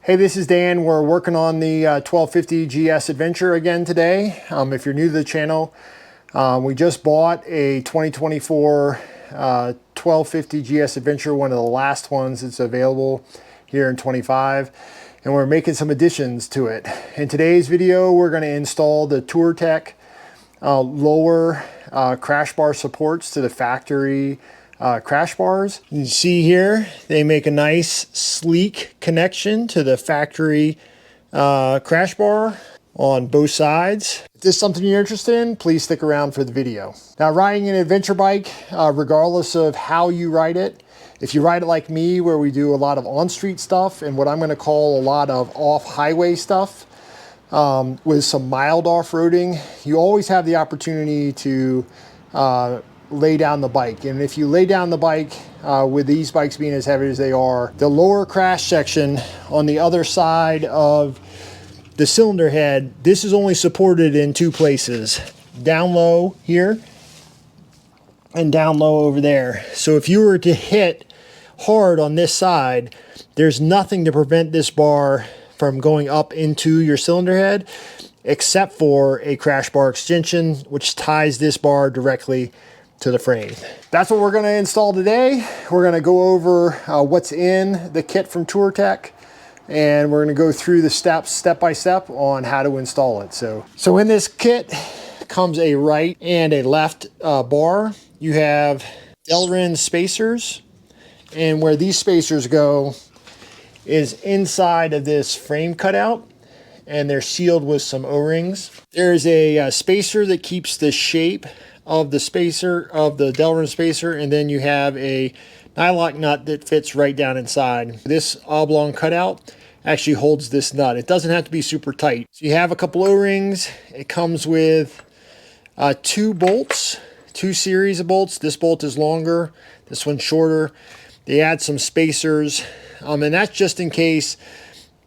Hey, this is Dan. We're working on the 1250 GS Adventure again today. If you're new to the channel, we just bought a 2024 1250 GS Adventure, one of the last ones that's available here in 25, and we're making some additions to it. In today's video, we're going to install the Touratech lower crash bar supports to the factory crash bars. You can see here they make a nice sleek connection to the factory crash bar on both sides. If this is something you're interested in, please stick around for the video. Now, riding an adventure bike, regardless of how you ride it, if you ride it like me, where we do a lot of on-street stuff and what I'm going to call a lot of off-highway stuff, with some mild off-roading, you always have the opportunity to lay down the bike. And if you lay down the bike, with these bikes being as heavy as they are, the lower crash section on the other side of the cylinder head, this is only supported in two places, down low here and down low over there. So if you were to hit hard on this side, there's nothing to prevent this bar from going up into your cylinder head, except for a crash bar extension, which ties this bar directly to the frame. That's what we're going to install today. We're going to go over what's in the kit from Touratech, and we're going to go through the steps step by step on how to install it. So in this kit comes a right and a left bar. You have Delrin spacers, and where these spacers go is inside of this frame cutout, and they're sealed with some O-rings. There's a spacer that keeps the shape of the spacer, of the Delrin spacer, and then you have a nylock nut that fits right down inside. This oblong cutout actually holds this nut. It doesn't have to be super tight. So you have a couple O-rings. It comes with two bolts, two series of bolts. This bolt is longer, this one's shorter. They add some spacers, and that's just in case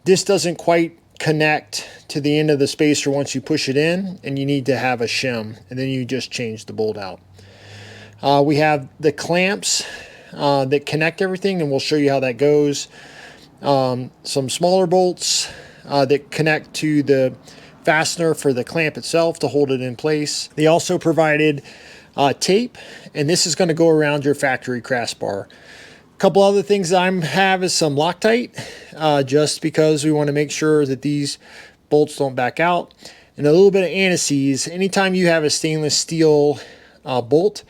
this doesn't quite connect to the end of the spacer once you push it in, and you need to have a shim, and then you just change the bolt out. We have the clamps that connect everything, and we'll show you how that goes. Some smaller bolts that connect to the fastener for the clamp itself to hold it in place. They also provided tape, and this is going to go around your factory crash bar. A couple other things I have is some Loctite, just because we want to make sure that these bolts don't back out, and a little bit of anti-seize. Anytime you have a stainless steel bolt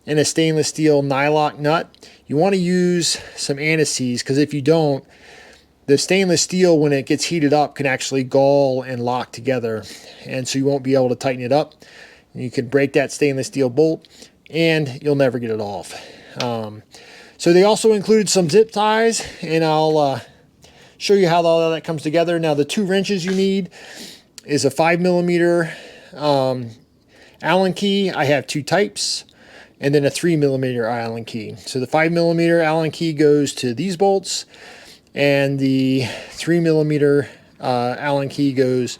and a stainless steel nylock nut, you want to use some anti-seize, because if you don't, the stainless steel, when it gets heated up, can actually gall and lock together, and so you won't be able to tighten it up. You can break that stainless steel bolt and you'll never get it off. So they also included some zip ties, and I'll show you how all that comes together. Now, the two wrenches you need is a 5mm Allen key. I have two types, and then a 3mm Allen key. So the 5mm Allen key goes to these bolts, and the 3mm Allen key goes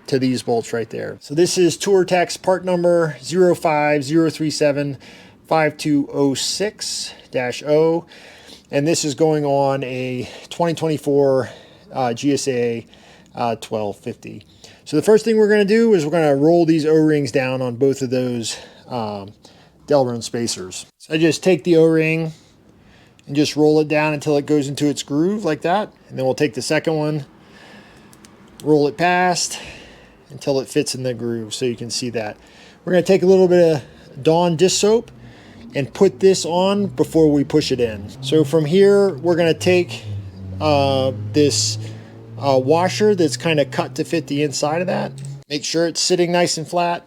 to these bolts right there. So this is Touratech's part number 050375206-0, and this is going on a 2024 GSA 1250. So the first thing we're going to do is we're going to roll these O-rings down on both of those Delrin spacers. So I just take the O-ring and just roll it down until it goes into its groove like that, and then we'll take the second one, roll it past until it fits in the groove, so you can see that. We're going to take a little bit of Dawn dish soap and put this on before we push it in. So from here, we're going to take this washer that's kind of cut to fit the inside of that. Make sure it's sitting nice and flat,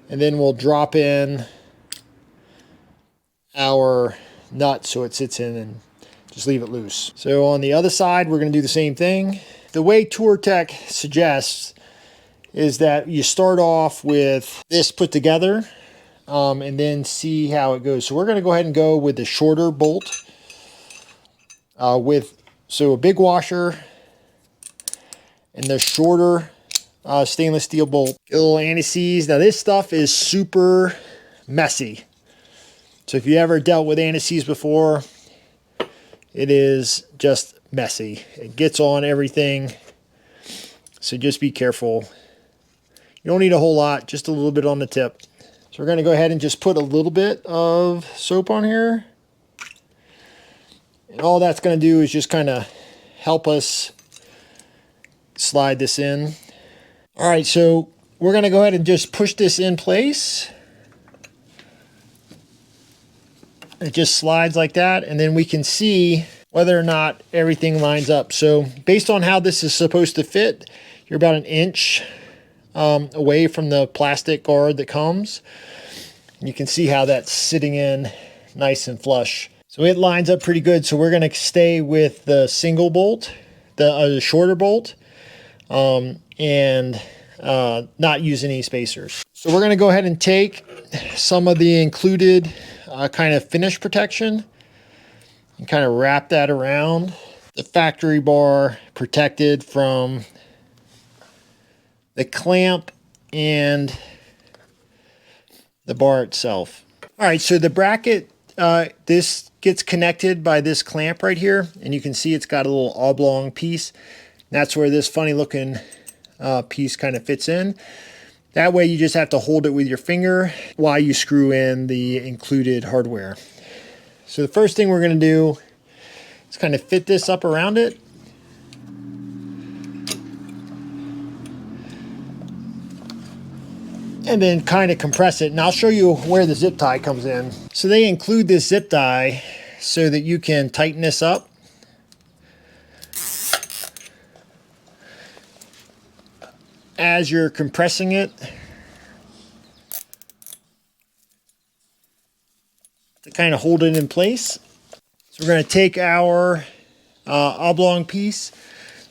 and then we'll drop in our nut so it sits in, and just leave it loose. So on the other side, we're going to do the same thing. The way Touratech suggests is that you start off with this put together, and then see how it goes. So we're going to go ahead and go with the shorter bolt, so a big washer and the shorter stainless steel bolt. A little anti-seize. Now this stuff is super messy, so if you ever dealt with anti-seize before, it is just messy. It gets on everything, so just be careful. You don't need a whole lot, just a little bit on the tip. So we're going to go ahead and just put a little bit of soap on here. And all that's going to do is just kind of help us slide this in. All right, so we're going to go ahead and just push this in place. It just slides like that, and then we can see whether or not everything lines up. So based on how this is supposed to fit, you're about an inch away from the plastic guard that comes. And you can see how that's sitting in nice and flush. So it lines up pretty good. So we're going to stay with the single bolt, the shorter bolt, and not use any spacers. So we're going to go ahead and take some of the included kind of finish protection and kind of wrap that around the factory bar, protected from the clamp and the bar itself. All right, so the bracket, this gets connected by this clamp right here, and you can see it's got a little oblong piece. That's where this funny looking piece kind of fits in. That way you just have to hold it with your finger while you screw in the included hardware. So the first thing we're going to do is kind of fit this up around it. And then kind of compress it. And I'll show you where the zip tie comes in. So they include this zip tie so that you can tighten this up. As you're compressing it, to kind of hold it in place. So we're going to take our oblong piece,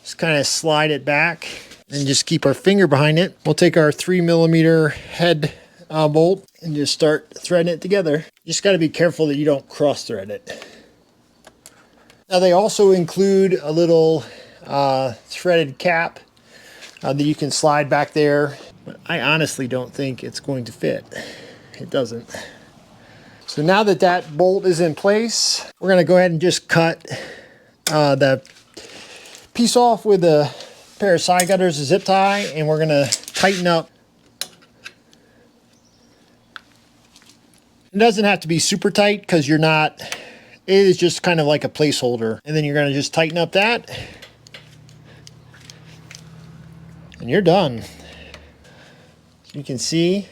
just kind of slide it back, and just keep our finger behind it. We'll take our 3mm head bolt and just start threading it together. You just got to be careful that you don't cross thread it. Now they also include a little threaded cap that you can slide back there, but I honestly don't think it's going to fit. It doesn't. So now that that bolt is in place, we're going to go ahead and just cut the piece off with a pair of side cutters, a zip tie, and we're going to tighten up. It doesn't have to be super tight because you're not, it is just kind of like a placeholder. And then you're going to just tighten up that. And you're done. You can see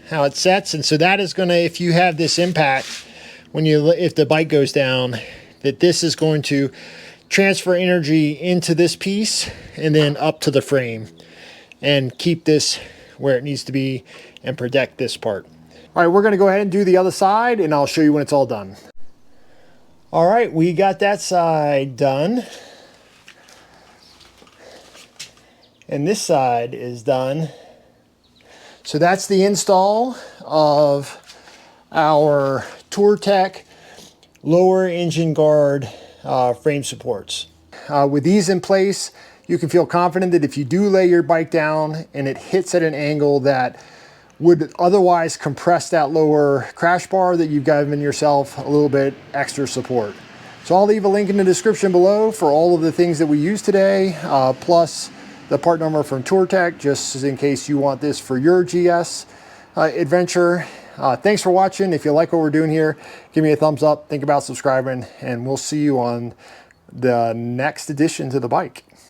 how it sets, and so that is going to, if you have this impact, if the bike goes down, that this is going to transfer energy into this piece and then up to the frame and keep this where it needs to be and protect this part. All right, we're going to go ahead and do the other side, and I'll show you when it's all done. All right, we got that side done. And this side is done. So that's the install of our Touratech lower engine guard frame supports. With these in place, you can feel confident that if you do lay your bike down and it hits at an angle that would otherwise compress that lower crash bar, that you've given yourself a little bit extra support. So I'll leave a link in the description below for all of the things that we use today, plus the part number from Touratech, just in case you want this for your GS adventure. Thanks for watching. If you like what we're doing here, give me a thumbs up, think about subscribing, and we'll see you on the next addition to the bike.